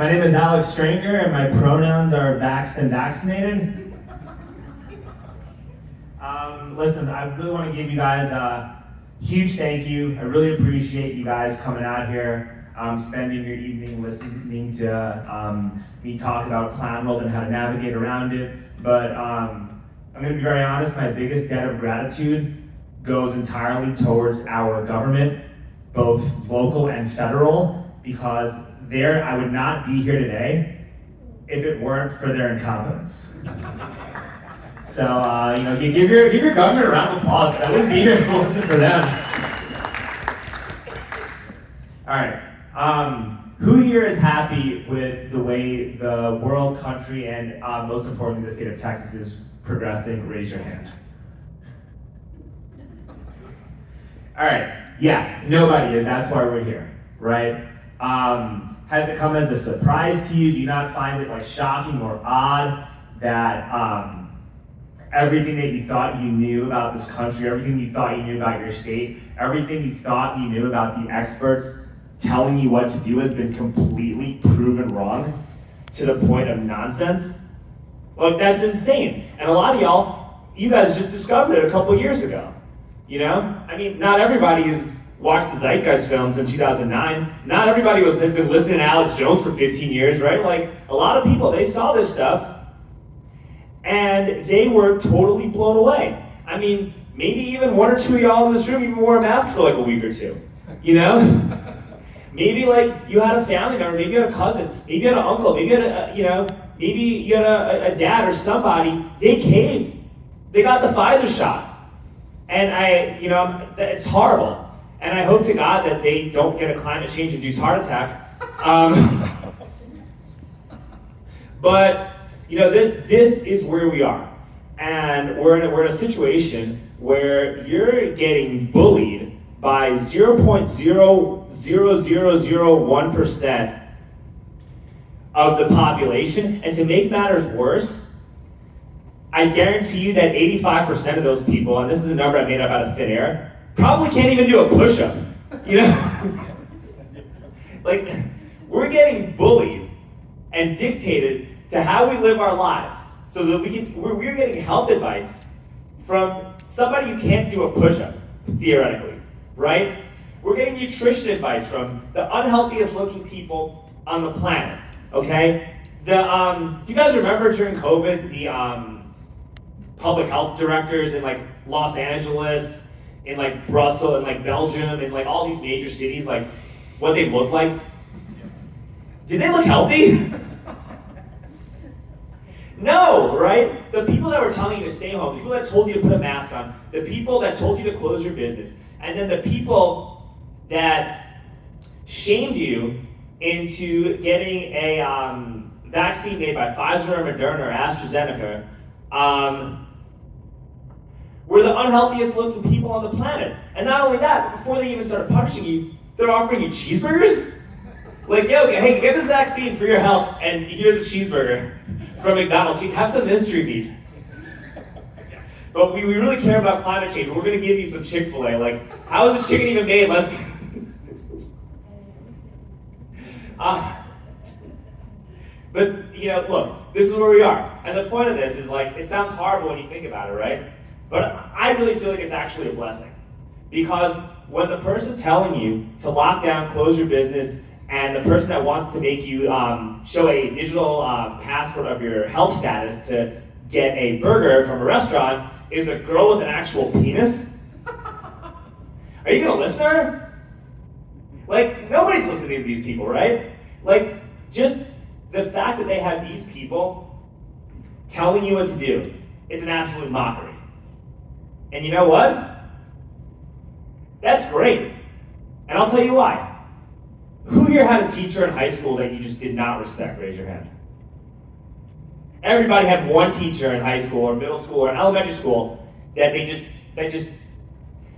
My name is Alex Stranger, and my pronouns are vaxxed and vaccinated. Listen, I really want to give you guys a huge thank you. I really appreciate you guys coming out here, spending your evening listening to me talk about clown world and how to navigate around it. But I'm going to be very honest, my biggest debt of gratitude goes entirely towards our government, both local and federal, because I would not be here today if it weren't for their incompetence. So, give your government a round of applause, because I wouldn't be here if it wasn't for them. All right. Who here is happy with the way the world, country, and most importantly, the state of Texas is progressing? Raise your hand. All right. Yeah, nobody is. That's why we're here, right? Has it come as a surprise to you? Do you not find it shocking or odd that everything that you thought you knew about this country, everything you thought you knew about your state, everything you thought you knew about the experts telling you what to do has been completely proven wrong to the point of nonsense? That's insane. And a lot of y'all, you guys just discovered it a couple years ago. Not everybody has watched the Zeitgeist films in 2009. Not everybody has been listening to Alex Jones for 15 years, right? A lot of people, they saw this stuff and they were totally blown away. Maybe even one or two of y'all in this room even wore a mask for a week or two, Maybe you had a family member, maybe you had a cousin, maybe you had an uncle, maybe you had maybe you had a dad or somebody, they caved. They got the Pfizer shot. And it's horrible. And I hope to God that they don't get a climate change induced heart attack. But this is where we are. And we're in a situation where you're getting bullied by 0.00001% of the population. And to make matters worse, I guarantee you that 85% of those people, and this is a number I made up out of thin air, probably can't even do a push-up. We're getting bullied and dictated to how we live our lives, so that we're getting health advice from somebody who can't do a push-up, theoretically, right? We're getting nutrition advice from the unhealthiest looking people on the planet, okay? You guys remember during COVID, the public health directors in Los Angeles, in Brussels, in Belgium, in all these major cities, what they looked like? Did they look healthy? No, right? The people that were telling you to stay home, the people that told you to put a mask on, the people that told you to close your business, and then the people that shamed you into getting a vaccine made by Pfizer or Moderna or AstraZeneca, were the unhealthiest looking people on the planet. And not only that, but before they even started punishing you, they're offering you cheeseburgers? Hey, get this vaccine for your health, and here's a cheeseburger from McDonald's. You have some mystery meat. But we really care about climate change. We're gonna give you some Chick-fil-A. How is the chicken even made? Let's... But, look, this is where we are. And the point of this is, it sounds horrible when you think about it, right? But I really feel like it's actually a blessing. Because when the person telling you to lock down, close your business, and the person that wants to make you show a digital passport of your health status to get a burger from a restaurant is a girl with an actual penis, are you gonna listen to her? Nobody's listening to these people, right? Just the fact that they have these people telling you what to do, it's an absolute mockery. And you know what? That's great. And I'll tell you why. Who here had a teacher in high school that you just did not respect? Raise your hand. Everybody had one teacher in high school or middle school or elementary school that just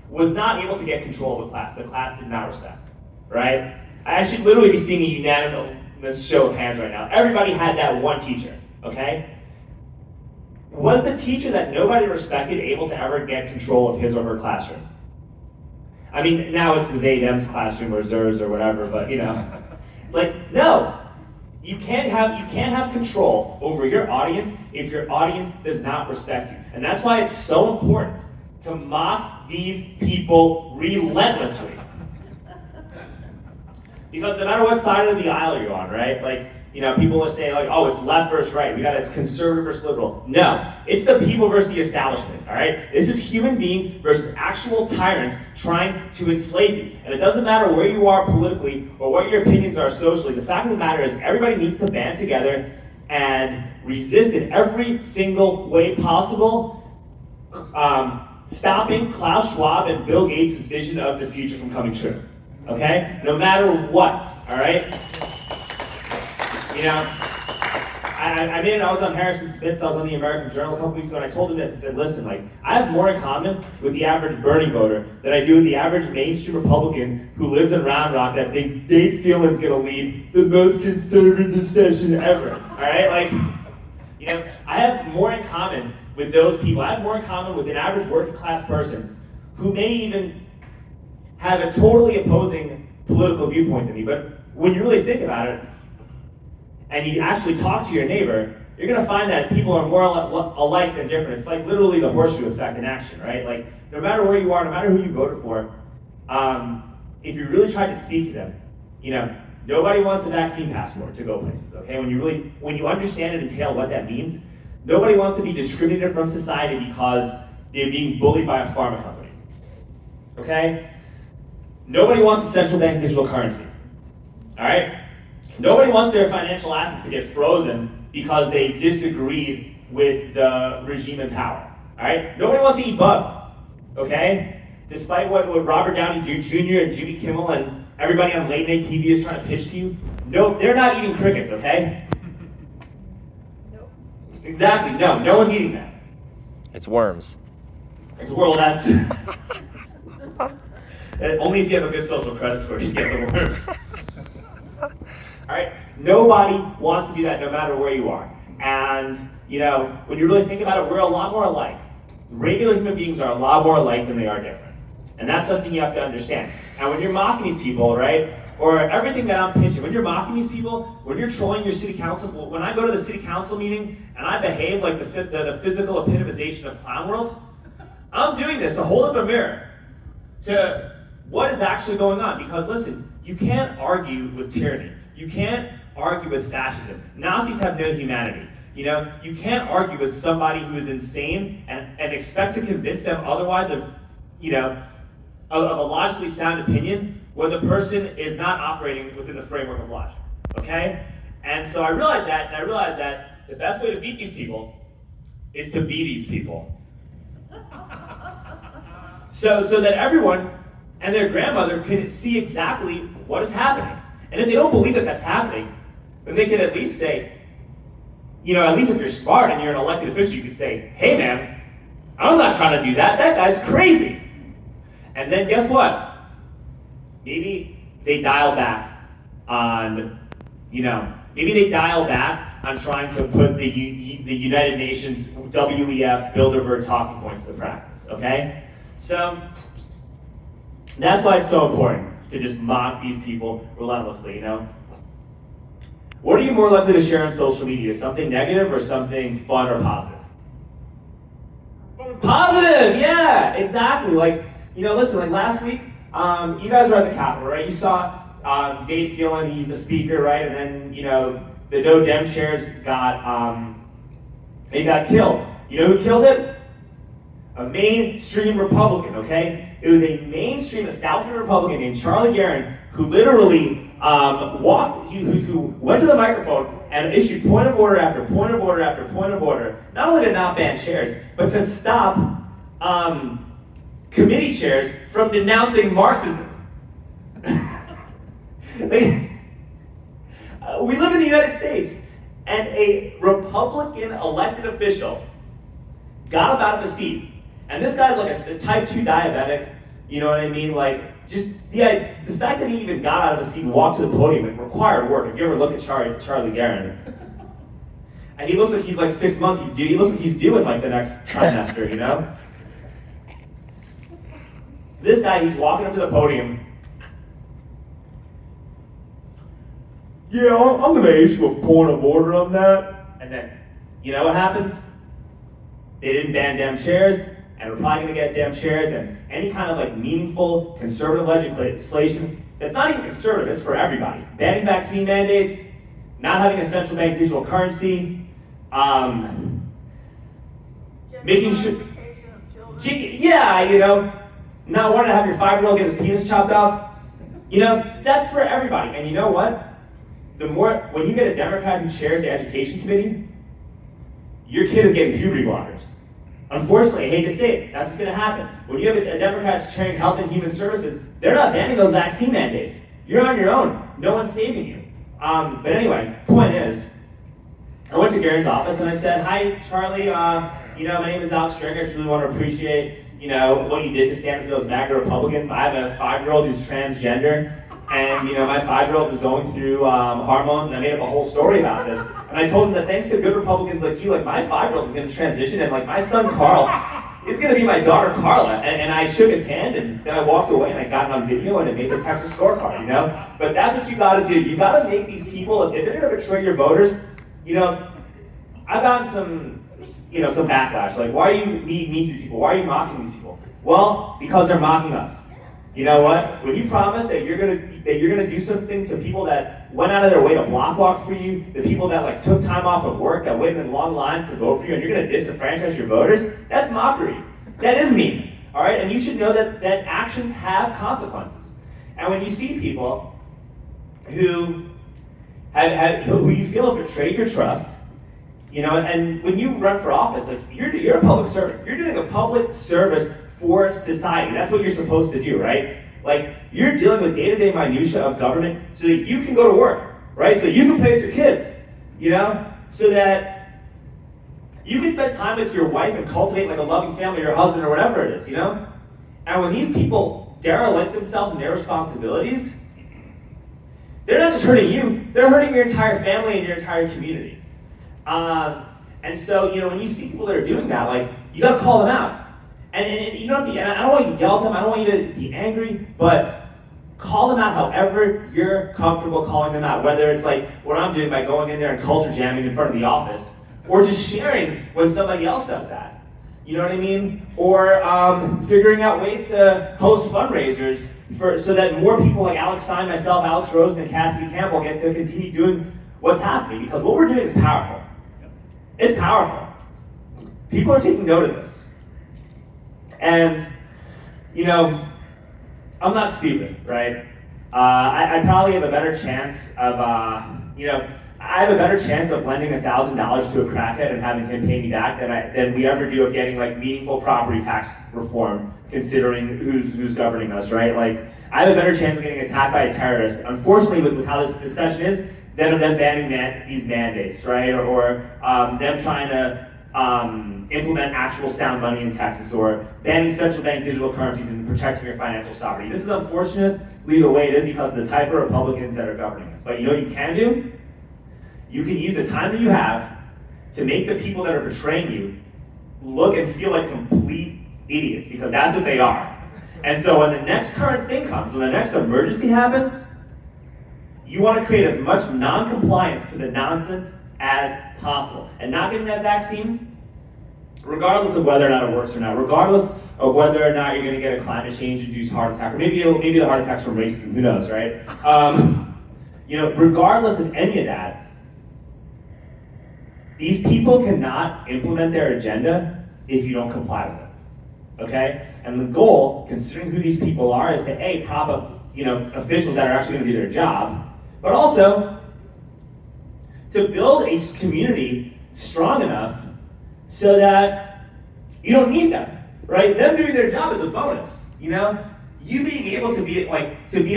was not able to get control of the class. The class did not respect, right? I should literally be seeing a unanimous show of hands right now. Everybody had that one teacher, okay? Was the teacher that nobody respected able to ever get control of his or her classroom? Now it's the they, them's classroom or theirs or whatever, but no. You can't have control over your audience if your audience does not respect you. And that's why it's so important to mock these people relentlessly. Because no matter what side of the aisle you're on, right? Like, people will say like, oh, it's left versus right. It's conservative versus liberal. No, it's the people versus the establishment, all right? This is human beings versus actual tyrants trying to enslave you. And it doesn't matter where you are politically or what your opinions are socially. The fact of the matter is everybody needs to band together and resist in every single way possible, stopping Klaus Schwab and Bill Gates' vision of the future from coming true. Okay? No matter what, all right? I was on Harrison Smith's, I was on the American Journal a couple weeks ago, and I told him this. I said, listen, I have more in common with the average Bernie voter than I do with the average mainstream Republican who lives in Round Rock that think Dave Thielman's gonna lead the most conservative session ever. All right? I have more in common with those people. I have more in common with an average working class person who may even have a totally opposing political viewpoint than me. But when you really think about it, and you actually talk to your neighbor, you're gonna find that people are more alike than different. It's like literally the horseshoe effect in action, right? Like, no matter where you are, no matter who you voted for, if you really try to speak to them, nobody wants a vaccine passport to go places, okay? When you understand and entail what that means, nobody wants to be discriminated from society because they're being bullied by a pharma company, okay? Nobody wants a central bank digital currency, all right? Nobody wants their financial assets to get frozen because they disagreed with the regime in power, all right? Nobody wants to eat bugs, okay? Despite what Robert Downey Jr. and Jimmy Kimmel and everybody on late night TV is trying to pitch to you, no, they're not eating crickets, okay? No. Exactly, no one's eating that. It's worms. That's... Only if you have a good social credit score, you get the worms. All right, nobody wants to do that no matter where you are. And, when you really think about it, we're a lot more alike. Regular human beings are a lot more alike than they are different. And that's something you have to understand. And when you're mocking these people, right, or everything that I'm pitching, when you're mocking these people, when you're trolling your city council, when I go to the city council meeting and I behave like the physical epitomization of clown world, I'm doing this to hold up a mirror to what is actually going on. Because listen, you can't argue with tyranny. You can't argue with fascism. Nazis have no humanity. You can't argue with somebody who is insane and expect to convince them otherwise of a logically sound opinion when the person is not operating within the framework of logic, okay? And so I realized that the best way to beat these people is to be these people. So that everyone and their grandmother can see exactly what is happening. And if they don't believe that that's happening, then they can at least say, at least if you're smart and you're an elected official, you can say, hey man, I'm not trying to do that. That guy's crazy. And then guess what? Maybe they dial back on, trying to put the United Nations WEF Bilderberg talking points to practice, okay? So that's why it's so important to just mock these people relentlessly, What are you more likely to share on social media? Something negative or something fun or positive? Positive, yeah, exactly. Listen, last week, you guys were at the Capitol, right? You saw Dave Thielen, he's the speaker, right? And then, the no Dem chairs got killed. You know who killed it? A mainstream Republican, okay? It was a mainstream establishment Republican named Charlie Geren who literally who went to the microphone and issued point of order after point of order after point of order, not only to not ban chairs, but to stop committee chairs from denouncing Marxism. We live in the United States, and a Republican elected official got up out of a seat. And this guy's like a type 2 diabetic, you know what I mean? Just the fact that he even got out of a seat and walked to the podium, it required work. If you ever look at Charlie Geren, and he looks like he's 6 months, he looks like he's due in the next trimester, This guy, he's walking up to the podium. yeah, I'm going to issue a point of order on that. And then, you know what happens? They didn't ban damn chairs, and we're probably going to get damn chairs, and any kind of like meaningful conservative legislation that's not even conservative, it's for everybody. Banning vaccine mandates, not having a central bank digital currency, making sure, yeah, you know, not wanting to have your 5-year-old get his penis chopped off, you know, that's for everybody. And you know what? When you get a Democrat who chairs the education committee, your kid is getting puberty blockers. Unfortunately, I hate to say it, that's what's going to happen. When you have a Democrat chairing Health and Human Services, they're not banning those vaccine mandates. You're on your own. No one's saving you. But anyway, point is, I went to Garen's office and I said, "Hi, Charlie. You know, my name is Alex Stringer. I just really want to appreciate, you know, what you did to stand up to those MAGA Republicans. I have a 5-year-old who's transgender, and you know, my 5-year-old is going through hormones, and I made up a whole story about this. And I told him that thanks to good Republicans like you, like my 5-year-old is going to transition, and like my son Carl is going to be my daughter Carla." And I shook his hand, and then I walked away, and I got it on video, and it made the Texas scorecard, you know? But that's what you got to do. You got to make these people, if they're going to betray your voters, you know, I've gotten some backlash. Like, why are you mean to these people? Why are you mocking these people? Well, because they're mocking us. You know what? When you promise that you're gonna do something to people that went out of their way to block walk for you, the people that like took time off of work, that waited in long lines to vote for you, and you're gonna disenfranchise your voters, that's mockery. That is mean. All right, and you should know that actions have consequences. And when you see people who who you feel have betrayed your trust, you know, and when you run for office, like you're a public servant. You're doing a public service for society. That's what you're supposed to do, right? Like, you're dealing with day-to-day minutia of government so that you can go to work, right? So you can play with your kids, you know? So that you can spend time with your wife and cultivate like a loving family, your husband or whatever it is, you know? And when these people derelict themselves in their responsibilities, they're not just hurting you, they're hurting your entire family and your entire community. And so, you know, when you see people that are doing that, like, you gotta call them out. And you don't have to, and I don't want you to yell at them, I don't want you to be angry, but call them out however you're comfortable calling them out. Whether it's like what I'm doing by going in there and culture jamming in front of the office, or just sharing when somebody else does that. You know what I mean? Or figuring out ways to host fundraisers so that more people like Alex Stein, myself, Alex Rosen, and Cassidy Campbell get to continue doing what's happening. Because what we're doing is powerful. It's powerful. People are taking note of this. And, you know, I'm not stupid, right? I probably have a better chance of, you know, I have a better chance of lending $1,000 to a crackhead and having him pay me back than we ever do of getting like meaningful property tax reform, considering who's governing us, right? Like, I have a better chance of getting attacked by a terrorist, unfortunately, with how this session is, than of them banning these mandates, right? Or them trying to implement actual sound money in Texas, or banning central bank digital currencies and protecting your financial sovereignty. This is unfortunately the way it is because of the type of Republicans that are governing us. But you know what you can do? You can use the time that you have to make the people that are betraying you look and feel like complete idiots, because that's what they are. And so when the next current thing comes, when the next emergency happens, you want to create as much non-compliance to the nonsense as possible. And not getting that vaccine, regardless of whether or not it works or not, regardless of whether or not you're going to get a climate change-induced heart attack, or maybe the heart attack's from racism, who knows, right? You know, regardless of any of that, these people cannot implement their agenda if you don't comply with it, okay? And the goal, considering who these people are, is to A, prop up, you know, officials that are actually going to do their job, but also to build a community strong enough so that you don't need them, right? Them doing their job is a bonus, you know? You being able to be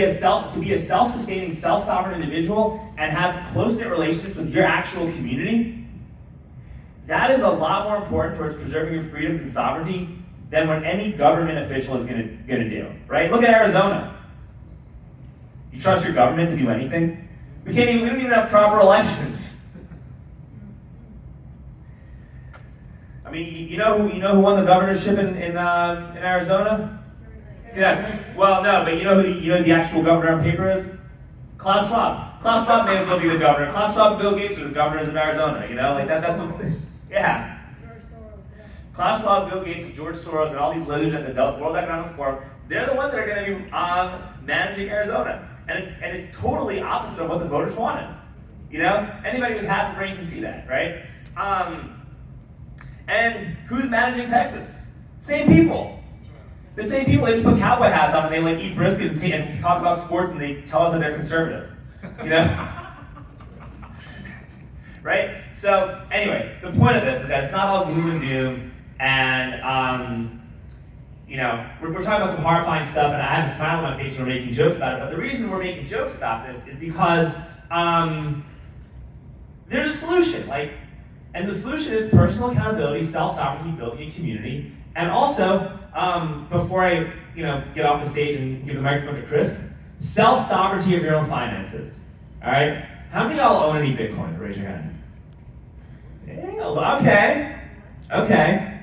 a self-sustaining, self-sovereign individual and have close-knit relationships with your actual community, that is a lot more important towards preserving your freedoms and sovereignty than what any government official is gonna do, right? Look at Arizona. You trust your government to do anything? We don't even have proper elections. I mean, you know who won the governorship in Arizona? Yeah. Well, no, but you know who the actual governor on paper is? Klaus Schwab. Klaus Schwab may as well be the governor. Klaus Schwab and Bill Gates are the governors of Arizona, you know? Like that's what, yeah. Klaus Schwab, Bill Gates, George Soros, and all these lizards at the World Economic Forum, they're the ones that are going to be managing Arizona. And it's totally opposite of what the voters wanted. You know? Anybody with half a brain can see that, right? And who's managing Texas? Same people. The same people, they just put cowboy hats on and they like eat brisket and talk about sports and they tell us that they're conservative. You know? Right? So anyway, the point of this is that it's not all gloom and doom, and you know, we're talking about some horrifying stuff, and I have a smile on my face when we're making jokes about it, but the reason we're making jokes about this is because there's a solution, and the solution is personal accountability, self-sovereignty, building a community, and also, before I get off the stage and give the microphone to Chris, self-sovereignty of your own finances, all right? How many of y'all own any Bitcoin? Raise your hand. Yeah, okay.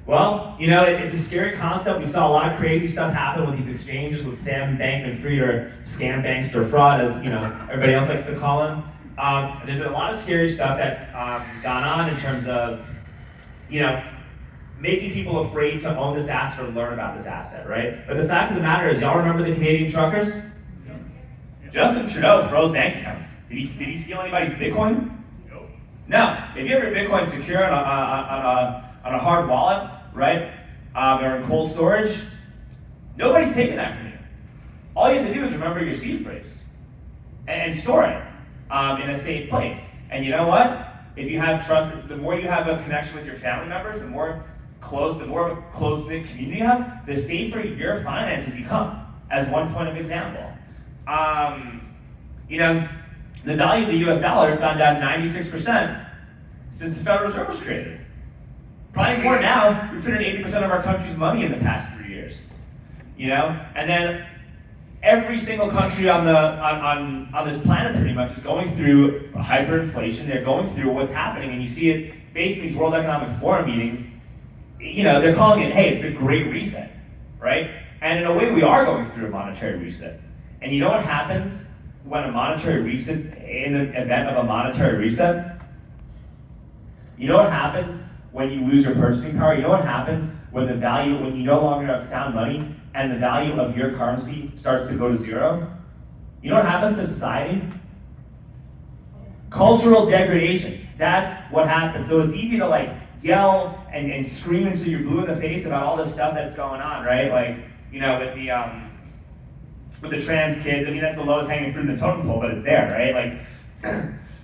Well, it's a scary concept. We saw a lot of crazy stuff happen with these exchanges, with Sam Bankman-Fried, or scam banks, or fraud, as everybody else likes to call them. And there's been a lot of scary stuff that's gone on in terms of, making people afraid to own this asset or learn about this asset, right? But the fact of the matter is, y'all remember the Canadian truckers? Justin Trudeau froze bank accounts. Did he steal anybody's Bitcoin? No. If you have your Bitcoin secure on a hard wallet, right, or in cold storage, nobody's taking that from you. All you have to do is remember your seed phrase and store it in a safe place. And you know what? If you have trust, the more you have a connection with your family members, the more of a close-knit community you have, the safer your finances become, as one point of example. The value of the US dollar has gone down 96% since the Federal Reserve was created. Probably more now. We printed 80% of our country's money in the past 3 years. And then every single country on this planet pretty much is going through hyperinflation. They're going through what's happening, and you see it basically these World Economic Forum meetings. They're calling it, hey, it's the Great Reset, right? And in a way, we are going through a monetary reset. And you know what happens when a monetary reset, in the event of a monetary reset? You know what happens when you lose your purchasing power? You know what happens when when you no longer have sound money and the value of your currency starts to go to zero? You know what happens to society? Cultural degradation. That's what happens. So it's easy to yell and scream until you're blue in the face about all this stuff that's going on, right? With the trans kids. I mean, that's the lowest hanging fruit in the totem pole, but it's there, right?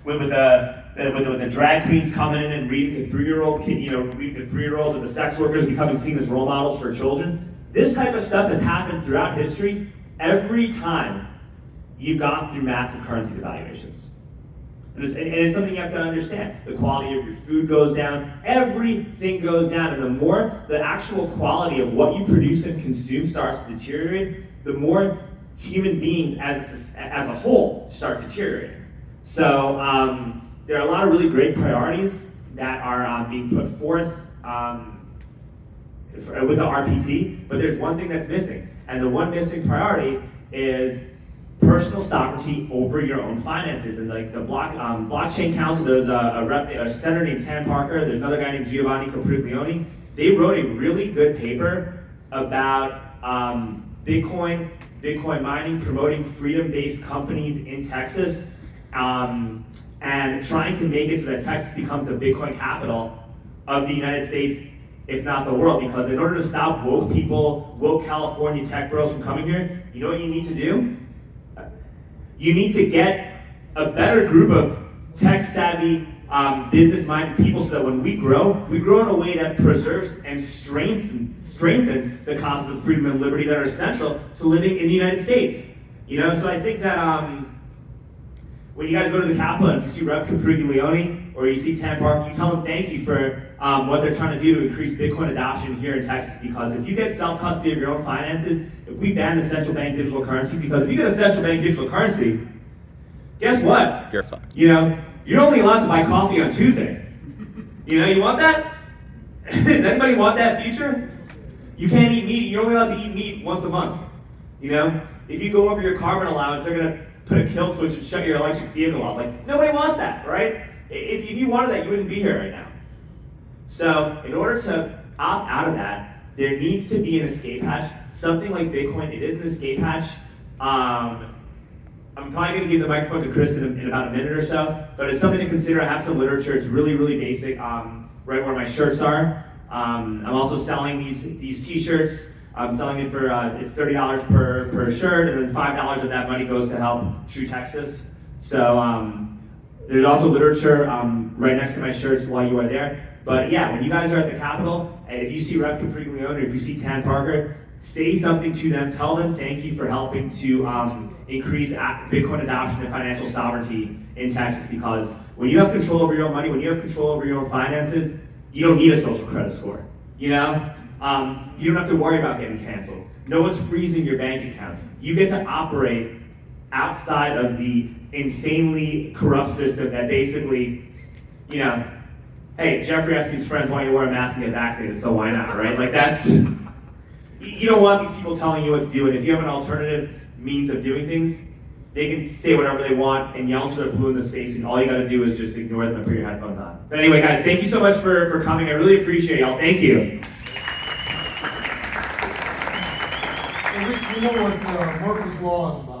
With the drag queens coming in and reading to 3-year-old reading to 3-year-olds, and the sex workers becoming seen as role models for children. This type of stuff has happened throughout history every time you've gone through massive currency devaluations. And it's something you have to understand. The quality of your food goes down, everything goes down, and the more the actual quality of what you produce and consume starts to deteriorate, the more human beings as a whole start deteriorating. So there are a lot of really great priorities that are being put forth with the RPT, but there's one thing that's missing, and the one missing priority is personal sovereignty over your own finances. And the blockchain council, there's a senator named Tan Parker, there's another guy named Giovanni Capriglione. They wrote a really good paper about Bitcoin mining, promoting freedom-based companies in Texas, and trying to make it so that Texas becomes the Bitcoin capital of the United States, if not the world. Because in order to stop woke California tech bros from coming here, you know what you need to do? You need to get a better group of tech-savvy, business-minded people, so that when we grow in a way that preserves and strengthens the concept of freedom and liberty that are essential to living in the United States. So I think that when you guys go to the Capitol, and if you see Rep. Capriglione or you see Tan Parker, you tell them thank you for what they're trying to do to increase Bitcoin adoption here in Texas. Because if you get self-custody of your own finances, if we ban the central bank digital currencies, because if you get a central bank digital currency, guess what? You're fucked. You're only allowed to buy coffee on Tuesday. You want that? Does anybody want that future? You can't eat meat. You're only allowed to eat meat once a month. If you go over your carbon allowance, they're gonna put a kill switch and shut your electric vehicle off. Like, nobody wants that, right? If you wanted that, you wouldn't be here right now. So in order to opt out of that, there needs to be an escape hatch. Something like Bitcoin, it is an escape hatch. I'm probably going to give the microphone to Chris in about a minute or so, but it's something to consider. I have some literature. It's really, really basic, right where my shirts are. I'm also selling these t-shirts. I'm selling it for, it's $30 per shirt, and then $5 of that money goes to help True Texas. So there's also literature right next to my shirts while you are there. But yeah, when you guys are at the Capitol, and if you see Rep. Capriglione or if you see Tan Parker, say something to them. Tell them thank you for helping to increase Bitcoin adoption and financial sovereignty in Texas, because when you have control over your own money, when you have control over your own finances, you don't need a social credit score, you know? You don't have to worry about getting canceled. No one's freezing your bank accounts. You get to operate outside of the insanely corrupt system that basically, you know, hey, Jeffrey Epstein's friends want you to wear a mask and get vaccinated, so why not, right? Like that's, you don't want these people telling you what to do, and if you have an alternative means of doing things, they can say whatever they want and yell until they're blue in the face, and all you gotta do is just ignore them and put your headphones on. But anyway, guys, thank you so much for coming. I really appreciate y'all. Thank you. So we know what Murphy's Law is about.